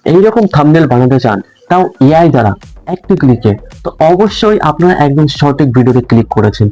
এইরকম থাম্বনেল বানাতে চান, তাও এআই দ্বারা একটি ক্লিকে, তো অবশ্যই আপনারা একদম সঠিক ভিডিওতে ক্লিক করেছেন।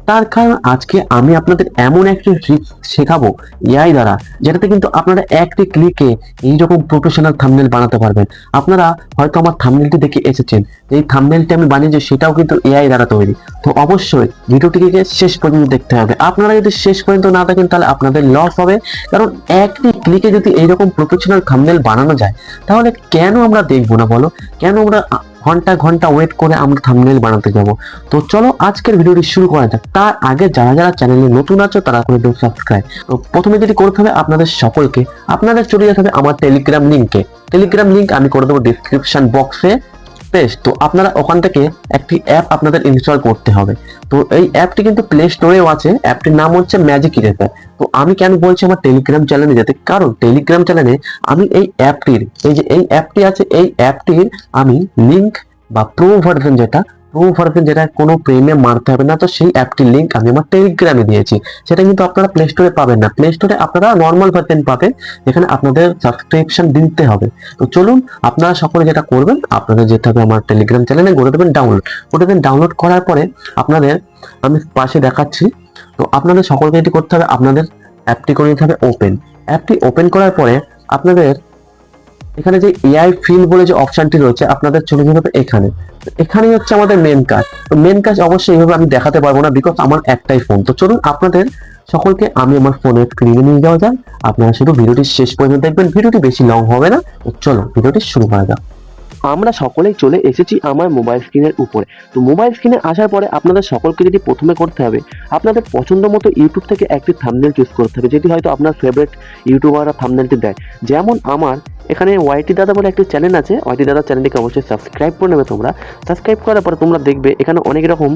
তার কারণ আজকে আমি আপনাদের এমন একটি ট্রিক্স শেখাবো এআই দ্বারা, যেটাতে কিন্তু আপনারা একটি ক্লিকে এইরকম প্রফেশনাল থাম্বনেল বানাতে পারবেন। আপনারা হয়তো আমার থাম্বনেলটি দেখে এসেছেন, এই থাম্বনেলটি আমি বানিয়েছি সেটাও কিন্তু এআই দ্বারা তৈরি। তো অবশ্যই ভিডিওটিকে শেষ পর্যন্ত দেখতে হবে। আপনারা যদি শেষ পর্যন্ত না দেখেন তাহলে আপনাদের লস হবে, কারণ একটি ক্লিকে যদি এইরকম প্রফেশনাল থাম্বনেল বানানো যায়, তাহলে কেন আমরা দেখবো না বলো? কেন আমরা ঘন্টা ঘন্টা ওয়েট করে আমরা থাম্বনেল বানাতে যাব? তো চলো আজকের ভিডিওটি শুরু করা যাক। তার আগে যারা যারা চ্যানেলে নতুন আছো তারা করে দেবো সাবস্ক্রাইব। তো প্রথমে যেটি করতে হবে আপনাদের সকলকে, আপনাদের চলে যেতে হবে আমার টেলিগ্রাম লিঙ্কে। টেলিগ্রাম লিঙ্ক আমি করে দেবো ডিসক্রিপশন বক্সে পেস্ট। তো আপনারা ওখান থেকে একটি অ্যাপ আপনাদের ইনস্টল করতে হবে। তো এই অ্যাপটি কিন্তু প্লে স্টোরেও আছে, অ্যাপটির নাম হচ্ছে ম্যাজিক ইরেজার। তো আমি কেন বলছি আমার টেলিগ্রাম চ্যানেলে যেতে, কারণ টেলিগ্রাম চ্যানেলে আমি এই অ্যাপটির, এই যে এই অ্যাপটি আছে, এই অ্যাপটির আমি লিংক বা প্রো ভার্সন যেটা কোনো প্রিমিয়াম মারতে হবে না, তো সেই অ্যাপটির লিংক আমি আমার টেলিগ্রামে দিয়েছি। সেটা কিন্তু আপনারা প্লে স্টোরে পাবেন না, প্লে স্টোরে আপনারা নর্মাল ভার্সন পাবেন, যেখানে আপনাদের সাবস্ক্রিপশন দিতে হবে। তো চলুন আপনারা সকলে যেটা করবেন, আপনাদের যেতে হবে আমার টেলিগ্রাম চ্যানেলে, করে দেবেন ডাউনলোড করার পরে আপনাদের আমি পাশে দেখাচ্ছি। তো আপনাদের সকলকে এটি করতে হবে, আপনাদের অ্যাপটি করে নিতে হবে ওপেন। অ্যাপটি ওপেন করার পরে আপনাদের এখানে যে এআই ফিল বলে যে অপশনটি রয়েছে, আপনাদের চলে যেতে হবে এখানে। এখানেই হচ্ছে আমাদের মেন কাজ। তো মেন কাজ অবশ্যই এইভাবে আমি দেখাতে পারবো না, বিকজ আমার একটাই ফোন। তো চলুন আপনাদের সকলকে আমি আমার ফোনের স্ক্রিনে নিয়ে যাওয়া যাক। আপনারা শুধু ভিডিওটি শেষ পর্যন্ত দেখবেন, ভিডিওটি বেশি লং হবে না। তো চলো ভিডিওটি শুরু করা যাক। আমরা সকলেই চলে এসেছি আমার মোবাইল স্ক্রিনের উপরে। তো মোবাইল স্ক্রিনে আসার পরে আপনাদের সকলকে যেটি প্রথমে করতে হবে, আপনাদের পছন্দ মতো ইউটিউব থেকে একটি থাম্বনেল চুজ করতে হবে, যেটি হয়তো আপনার ফেভারিট ইউটিউবাররা থাম্বনেলটি দেয়। যেমন আমার এখানে ওয়াইটি দাদা বলে একটি চ্যানেল আছে, ওয়াইটি দাদার চ্যানেলটিকে অবশ্যই সাবস্ক্রাইব করে নেবে তোমরা। সাবস্ক্রাইব করার পরে তোমরা দেখবে এখানে অনেক রকম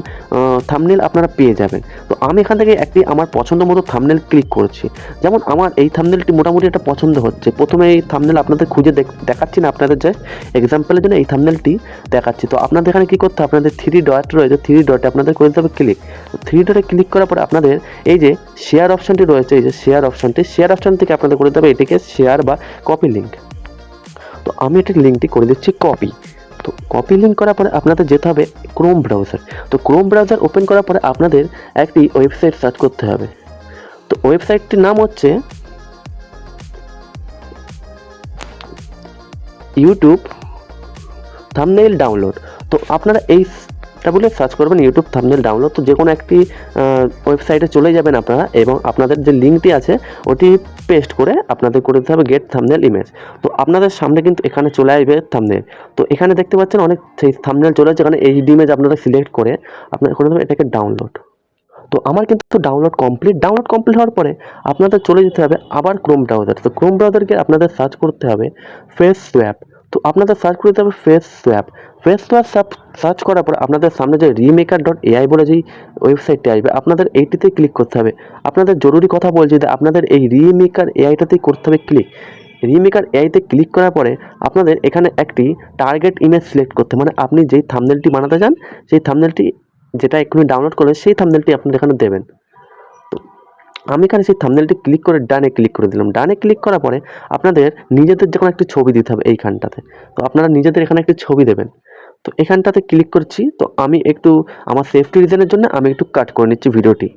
থাম্বনেল আপনারা পেয়ে যাবেন। তো আমি এখান থেকে একটি আমার পছন্দ মতো থাম্বনেল ক্লিক করছি। যেমন আমার এই থাম্বনেলটি মোটামুটি একটা পছন্দ হচ্ছে। প্রথমে এই থাম্বনেল আপনাদের খুঁজে দেখাচ্ছি না, আপনাদের জাস্ট এক্সাম্পলের জন্য এই থাম্বনেলটি দেখাচ্ছি। তো আপনাদের এখানে কি করতে হবে, আপনাদের থ্রি ডট রয়েছে, থ্রি ডটে আপনাদের করে দিতে হবে ক্লিক। থ্রি ডটে ক্লিক করার পরে আপনাদের এই যে শেয়ার অপশনটি রয়েছে, এই যে শেয়ার অপশন থেকে আপনাদের করে দিতে হবে এটিকে শেয়ার বা কপি লিঙ্ক। তো আমি এটির লিঙ্কটি করে দিচ্ছি কপি। তো কপি লিঙ্ক করার পরে আপনাদের যেতে হবে ক্রোম ব্রাউজার। তো ক্রোম ব্রাউজার ওপেন করার পরে আপনাদের একটি ওয়েবসাইট সার্চ করতে হবে। তো ওয়েবসাইটটির নাম হচ্ছে ইউটিউব থাম্বনেইল ডাউনলোড। তো আপনারা এইটা বলে সার্চ করবেন ইউটিউব থাম্বনেইল ডাউনলোড। তো যে কোনো একটি ওয়েবসাইটে চলে যাবেন আপনারা, এবং আপনাদের যে লিঙ্কটি আছে ওটি পেস্ট করে আপনাদের করে দিতে হবে গেট থাম্বনেইল ইমেজ। তো আপনাদের সামনে কিন্তু এখানে চলে আসবে থাম্বনেইল। তো এখানে দেখতে পাচ্ছেন অনেক থাম্বনেইল চলে আসছে, এখানে এইচডি ইমেজ আপনারা সিলেক্ট করে আপনারা করে দেবেন এটাকে ডাউনলোড। তো আমার কিন্তু ডাউনলোড কমপ্লিট হওয়ার পরে আপনাদের চলে যেতে হবে আবার ক্রোম ব্রাউজার। তো ক্রোম ব্রাউজারকে আপনাদের সার্চ করতে হবে ফেস সোয়াপ। তো আপনাদের সার্চ করতে হবে ফেস সোয়াপ সার্চ করার পর আপনাদের সামনে যে রিমেকার.এআই বলে যেই ওয়েবসাইটটি আসবে, আপনাদের এইটিতে ক্লিক করতে হবে। আপনাদের জরুরি কথা বলছি যে আপনাদের এই রিমেকার এআইটাতেই করতে হবে ক্লিক। রিমেকার এআইতে ক্লিক করার পরে আপনাদের এখানে একটি টার্গেট ইমেজ সিলেক্ট করতে, মানে আপনি যেই থাম্বনেলটি বানাতে চান সেই থাম্বনেলটি যেটা এক্ষুনি ডাউনলোড করলেন সেই থাম্বনেলটি আপনারা এখানে দেবেন। তো আমি এখানে সেই থাম্বনেলটি ক্লিক করে ডানে ক্লিক করে দিলাম। ডানে ক্লিক করার পরে আপনাদের নিজেদের যখন একটি ছবি দিতে হবে এইখানটাতে। তো আপনারা নিজেদের এখানে একটি ছবি দেবেন। তো এখানটাতে ক্লিক করছি। তো আমি একটু আমার সেফটি রিজনের জন্য আমি একটু কাট করে নিচ্ছি ভিডিওটি।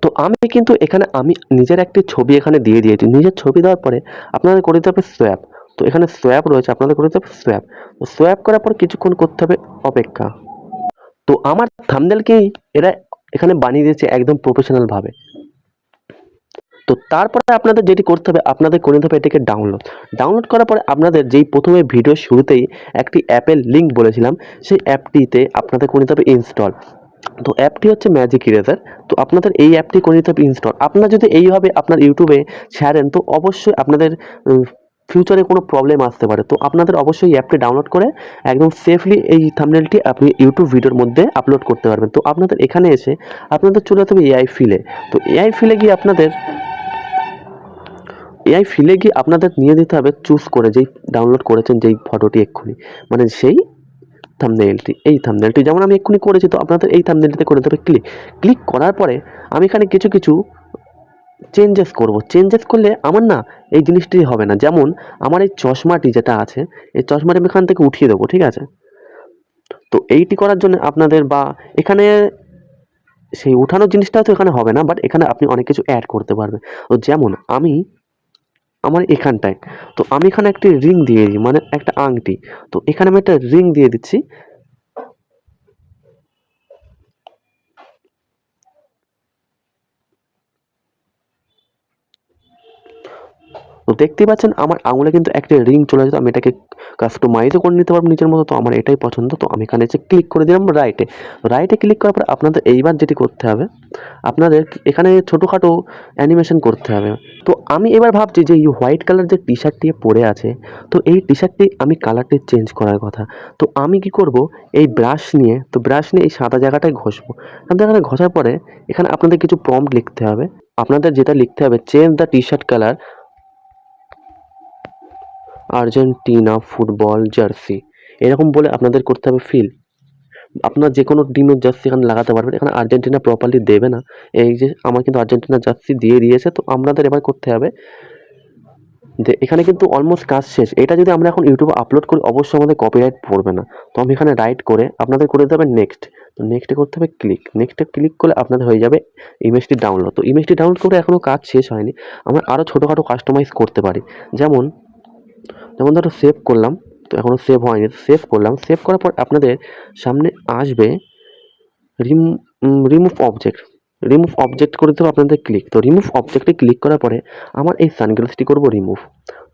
তো আমি কিন্তু এখানে আমি নিজের একটি ছবি এখানে দিয়ে দিয়েছি। নিজের ছবি দেওয়ার পরে আপনাদের করে দিতে হবে সোয়াপ। তো এখানে সোয়াপ রয়েছে, আপনাদের করে দিতে হবে সোয়াপ। তো সোয়াপ করার পর কিছুক্ষণ করতে হবে অপেক্ষা। তো আমার থাম্বনেলকেই এরা এখানে বানিয়ে দিয়েছে একদম প্রফেশনাল ভাবে। তো তারপরে আপনাদের যেটি করতে হবে, আপনাদের করে নিতে হবে এটাকে ডাউনলোড করার পরে আপনাদের যেই প্রথমে ভিডিও শুরুতেই একটি অ্যাপের লিঙ্ক বলেছিলাম, সেই অ্যাপটিতে আপনাদের করে নিতে হবে ইনস্টল। তো অ্যাপটি হচ্ছে ম্যাজিক ইরেজার। তো আপনাদের এই অ্যাপটি করে নিতে হবে ইনস্টল। আপনারা যদি এইভাবে আপনার ইউটিউবে ছাড়েন তো অবশ্যই আপনাদের ফিউচারে কোনো প্রবলেম আসতে পারে। তো আপনাদের অবশ্যই এই অ্যাপটি ডাউনলোড করে একদম সেফলি এই থাম্বনেলটি আপনি ইউটিউব ভিডিওর মধ্যে আপলোড করতে পারবেন। তো আপনাদের এখানে এসে আপনাদের চলে যেতে হবে এআই ফিলে। তো এআই ফিলে গিয়ে আপনাদের নিয়ে দিতে হবে চুজ করে যেই ডাউনলোড করেছেন যেই ফটোটি এক্ষুনি, মানে সেই এই থাম্বনেলটি যেমন আমি এক্ষুনি করেছি। তো আপনাদের এই থাম্বনেলটিতে করে দেবে ক্লিক করার পরে আমি এখানে কিছু চেঞ্জেস করলে আমার না এই জিনিসটি হবে না। যেমন আমার এই চশমাটি যেটা আছে, এই চশমাটি আমি এখান থেকে উঠিয়ে দেবো, ঠিক আছে? তো এইটি করার জন্য আপনাদের বা এখানে সেই উঠানোর জিনিসটা তো এখানে হবে না, বাট এখানে আপনি অনেক কিছু অ্যাড করতে পারবেন। তো যেমন আমি আমার এখানটায়, তো আমি এখানে একটি রিং দিয়ে দিই, মানে একটা আংটি। তো এখানে আমি একটা রিং দিয়ে দিচ্ছি। তো দেখতেই পাচ্ছেন আমার আঙুলে কিন্তু একটা রিং চলে আসে। আমি এটাকে কাস্টমাইজও করে নিতে পারবো নিজের মতো। তো আমার এটাই পছন্দ। তো আমি এখানে এসে ক্লিক করে দিলাম রাইটে ক্লিক করার পর আপনাদের এইবার যেটি করতে হবে, আপনাদের এখানে ছোটোখাটো অ্যানিমেশন করতে হবে। তো আমি এবার ভাবছি যে এই হোয়াইট কালার যে টি শার্টটি পরে আছে, তো এই টি শার্টটি আমি কালারটি চেঞ্জ করার কথা। তো আমি কি করব, এই ব্রাশ নিয়ে এই সাদা জায়গাটায় ঘষবো। সাদা জায়গাটায় ঘষার পরে এখানে আপনাদের কিছু প্রম্পট লিখতে হবে। আপনাদের যেটা লিখতে হবে, change the T shirt colour Argentina football jersey, এরকম বলে আপনাদের করতে হবে ফিল। আপনার যে কোনো টিমের জার্সি এখানে লাগাতে পারবেন। এখানে আর্জেন্টিনা প্রপারলি দেবে না। এই যে আমার কিন্তু আর্জেন্টিনা জার্সি দিয়ে দিয়েছে। তো আপনাদের এবার করতে হবে যে এখানে কিন্তু অলমোস্ট কাজ শেষ। এটা যদি আমরা এখন ইউটিউবে আপলোড করি অবশ্যই আমাদের কপিরাইট পড়বে না। তো আমি এখানে রাইট করে আপনাদের করে দিতে হবে নেক্সট। তো নেক্সটে করতে হবে ক্লিক। নেক্সটে ক্লিক করলে আপনাদের হয়ে যাবে ইমেজটি ডাউনলোড। তো ইমেজটি ডাউনলোড করে এখনও কাজ শেষ হয়নি। আমরা আরও ছোটোখাটো কাস্টমাইজ করতে পারি। যেমন ধরো সেভ করলাম, তো এখনও সেভ হয়নি, সেভ করলাম। সেভ করার পর আপনাদের সামনে আসবে রিমুভ অবজেক্ট করে দেবো আপনাদের ক্লিক। তো রিমুভ অবজেক্টে ক্লিক করার পরে আমার এই সানগ্লাসটি করবো রিমুভ।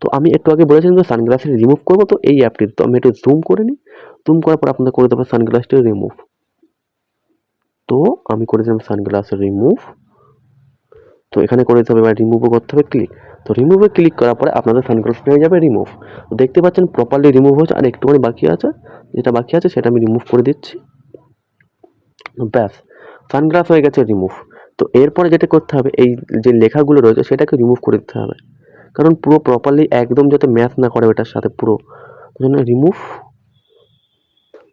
তো আমি একটু আগে বলেছিলাম যে সানগ্লাসটি রিমুভ করবো, তো এই অ্যাপটি তো আমি একটু জুম করে নিই। জুম করার পর আপনাদের করে দেবো সানগ্লাসটি রিমুভ। তো আমি করে দিলাম সানগ্লাস রিমুভ। তো এখানে করে দিতে হবে, এবার রিমুভও করতে হবে ক্লিক। তো রিমুভে ক্লিক করার পরে আপনাদের সানগ্লাসটা হয়ে যাবে রিমুভ। তো দেখতে পাচ্ছেন প্রপারলি রিমুভ হচ্ছে। আর একটুখানি বাকি আছে, যেটা বাকি আছে সেটা আমি রিমুভ করে দিচ্ছি। ব্যাস, সানগ্লাস হয়ে গেছে রিমুভ। তো এরপরে যেটা করতে হবে, এই যে লেখাগুলো রয়েছে সেটাকে রিমুভ করে দিতে হবে, কারণ পুরো প্রপারলি একদম যাতে ম্যাচ না করে এটার সাথে পুরো, জন্য রিমুভ।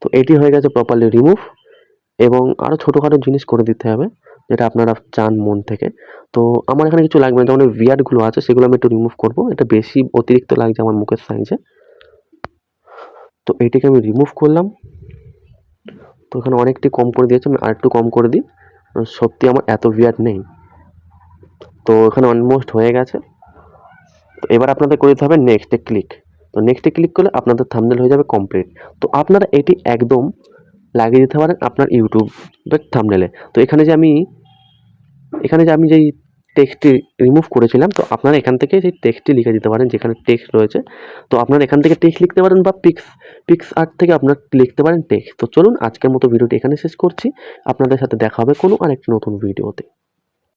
তো এটি হয়ে গেছে প্রপারলি রিমুভ। এবং আরও ছোটোখাটো জিনিস করে দিতে হবে যেটা আপনারা চান মন থেকে। তো আমার এখানে কিছু লাগবে না, যেমন বিয়ার্ডগুলো আছে সেগুলো আমি একটু রিমুভ করবো। এটা বেশি অতিরিক্ত লাগছে আমার মুখের সাইজে। তো এইটিকে আমি রিমুভ করলাম। তো এখানে অনেকটি কম করে দিয়েছি, আমি আরেকটু কম করে দিই, সত্যি আমার এত বিয়ার্ড নেই। তো এখানে অলমোস্ট হয়ে গেছে। তো এবার আপনাদের করে দিতে হবে নেক্সটে ক্লিক। তো নেক্সটে ক্লিক করলে আপনাদের থাম্বনেল হয়ে যাবে কমপ্লিট। তো আপনারা এটি একদম লাগিয়ে দিতে পারেন আপনার ইউটিউবের থাম্বনেলে। তো এখানে যে আমি যেই টেক্সটটি রিমুভ করেছিলাম, তো আপনারা এখান থেকে সেই টেক্সটটি লিখে দিতে পারেন যেখানে টেক্সট রয়েছে। তো আপনারা এখান থেকে টেক্সট লিখতে পারেন বা পিক্স আর্ট থেকে আপনারা লিখতে পারেন টেক্সট। তো চলুন আজকের মতো ভিডিওটি এখানে শেষ করছি। আপনাদের সাথে দেখা হবে কোনো আরেকটি নতুন ভিডিওতে।